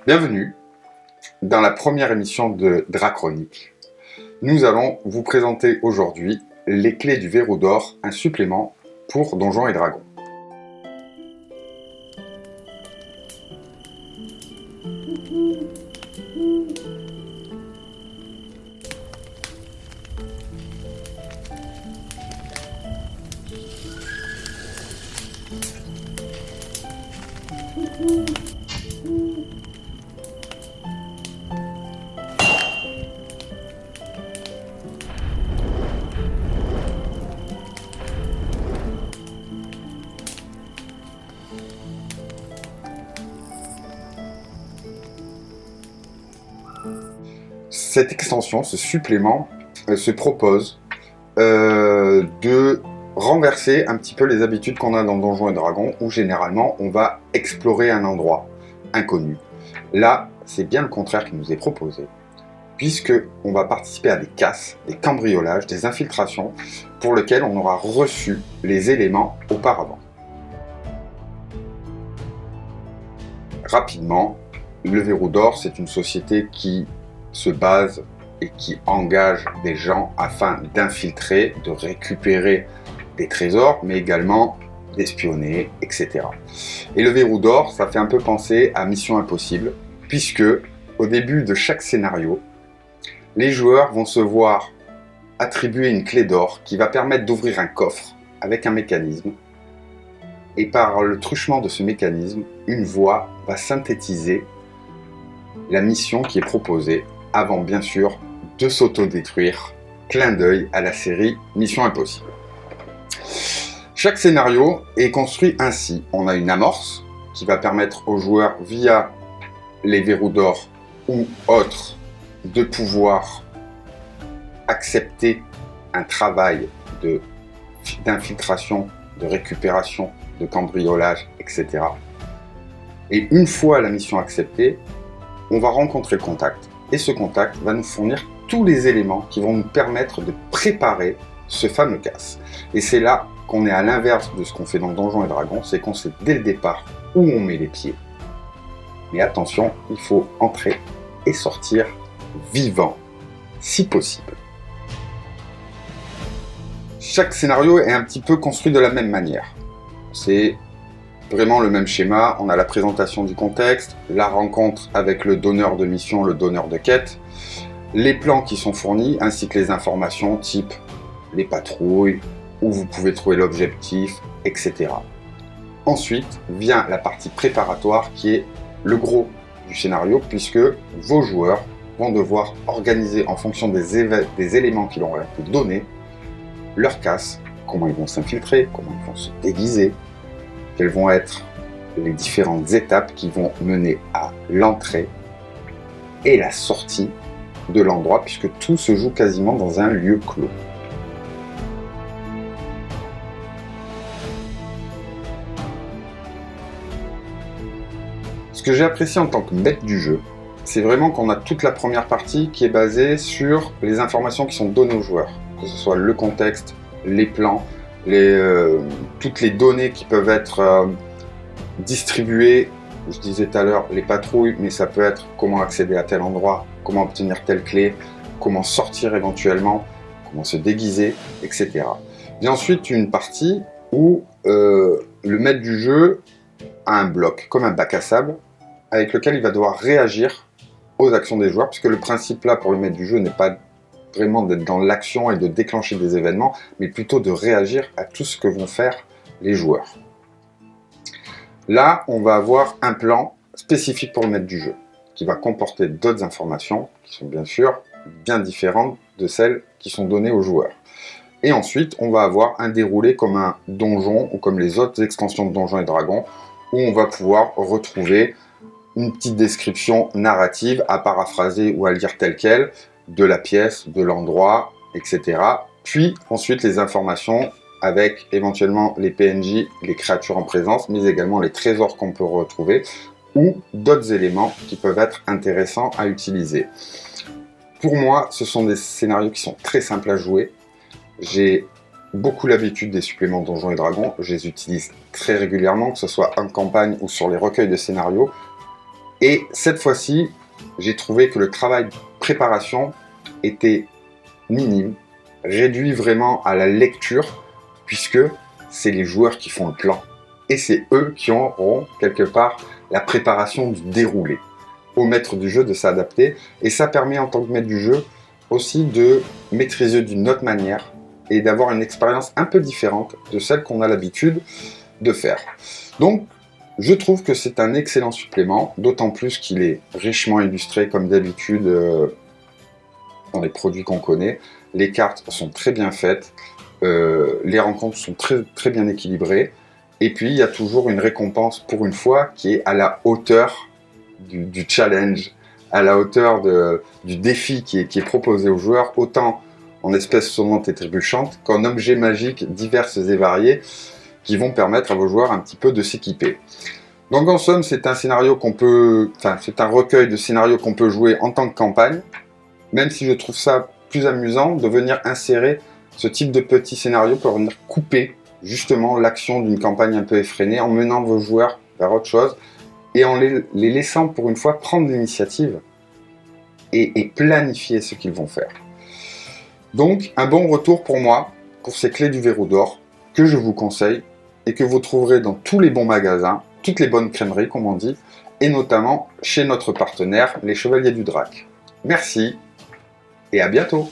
Bienvenue dans la première émission de Drachronique. Nous allons vous présenter aujourd'hui les clés du verrou d'or, un supplément pour Donjons et Dragons. Cette extension, ce supplément, se propose de renverser un petit peu les habitudes qu'on a dans Donjons et Dragons, où généralement on va explorer un endroit inconnu. Là, c'est bien le contraire qui nous est proposé, puisque on va participer à des casses, des cambriolages, des infiltrations, pour lesquels on aura reçu les éléments auparavant. Rapidement, le Verrou d'Or, c'est une société qui se base et qui engage des gens afin d'infiltrer, de récupérer des trésors, mais également d'espionner, etc. Et le Verrou d'Or, ça fait un peu penser à Mission Impossible, puisque au début de chaque scénario, les joueurs vont se voir attribuer une clé d'or qui va permettre d'ouvrir un coffre avec un mécanisme, et par le truchement de ce mécanisme, une voix va synthétiser la mission qui est proposée, avant bien sûr de s'autodétruire. Clin d'œil à la série Mission Impossible. Chaque scénario est construit ainsi. On a une amorce qui va permettre aux joueurs, via les verrous d'or ou autres, de pouvoir accepter un travail d'infiltration, de récupération, de cambriolage, etc. Et une fois la mission acceptée, on va rencontrer le contact. Et ce contact va nous fournir tous les éléments qui vont nous permettre de préparer ce fameux casse. Et c'est là qu'on est à l'inverse de ce qu'on fait dans Donjons et Dragons, c'est qu'on sait dès le départ où on met les pieds. Mais attention, il faut entrer et sortir vivant, si possible. Chaque scénario est un petit peu construit de la même manière. C'est vraiment le même schéma, on a la présentation du contexte, la rencontre avec le donneur de mission, le donneur de quête, les plans qui sont fournis, ainsi que les informations type les patrouilles, où vous pouvez trouver l'objectif, etc. Ensuite vient la partie préparatoire qui est le gros du scénario, puisque vos joueurs vont devoir organiser en fonction des éléments qui leur ont été donnés, leur casse, comment ils vont s'infiltrer, comment ils vont se déguiser, quelles vont être les différentes étapes qui vont mener à l'entrée et la sortie de l'endroit, puisque tout se joue quasiment dans un lieu clos. Ce que j'ai apprécié en tant que maître du jeu, c'est vraiment qu'on a toute la première partie qui est basée sur les informations qui sont données aux joueurs, que ce soit le contexte, les plans, toutes les données qui peuvent être distribuées. Je disais tout à l'heure les patrouilles, mais ça peut être comment accéder à tel endroit, comment obtenir telle clé, comment sortir éventuellement, comment se déguiser, etc. Vient ensuite une partie où le maître du jeu a un bloc, comme un bac à sable, avec lequel il va devoir réagir aux actions des joueurs, puisque le principe là pour le maître du jeu n'est pas vraiment d'être dans l'action et de déclencher des événements, mais plutôt de réagir à tout ce que vont faire les joueurs. Là, on va avoir un plan spécifique pour le maître du jeu, qui va comporter d'autres informations, qui sont bien sûr bien différentes de celles qui sont données aux joueurs. Et ensuite, on va avoir un déroulé comme un donjon, ou comme les autres extensions de Donjons et Dragons, où on va pouvoir retrouver une petite description narrative à paraphraser ou à lire telle quelle, de la pièce, de l'endroit, etc. Puis ensuite les informations avec éventuellement les PNJ, les créatures en présence, mais également les trésors qu'on peut retrouver, ou d'autres éléments qui peuvent être intéressants à utiliser. Pour moi, ce sont des scénarios qui sont très simples à jouer. J'ai beaucoup l'habitude des suppléments Donjons et Dragons, je les utilise très régulièrement, que ce soit en campagne ou sur les recueils de scénarios. Et cette fois-ci, j'ai trouvé que le travail de préparation était minime, réduit vraiment à la lecture, puisque c'est les joueurs qui font le plan. Et c'est eux qui auront quelque part la préparation du déroulé. Au maître du jeu de s'adapter. Et ça permet en tant que maître du jeu aussi de maîtriser d'une autre manière et d'avoir une expérience un peu différente de celle qu'on a l'habitude de faire. Donc, je trouve que c'est un excellent supplément, d'autant plus qu'il est richement illustré comme d'habitude dans les produits qu'on connaît. Les cartes sont très bien faites, les rencontres sont très, très bien équilibrées, et puis il y a toujours une récompense pour une fois qui est à la hauteur du challenge, à la hauteur du défi qui est proposé aux joueurs, autant en espèces sonnantes et trébuchantes qu'en objets magiques diverses et variés qui vont permettre à vos joueurs un petit peu de s'équiper. Donc en somme, c'est un scénario c'est un recueil de scénarios qu'on peut jouer en tant que campagne, même si je trouve ça plus amusant de venir insérer ce type de petits scénarios pour venir couper justement l'action d'une campagne un peu effrénée en menant vos joueurs vers autre chose et en les laissant pour une fois prendre l'initiative et planifier ce qu'ils vont faire. Donc un bon retour pour moi, pour ces clés du verrou d'or, que je vous conseille et que vous trouverez dans tous les bons magasins, toutes les bonnes crèmeries comme on dit, et notamment chez notre partenaire, les Chevaliers du Drac. Merci et à bientôt!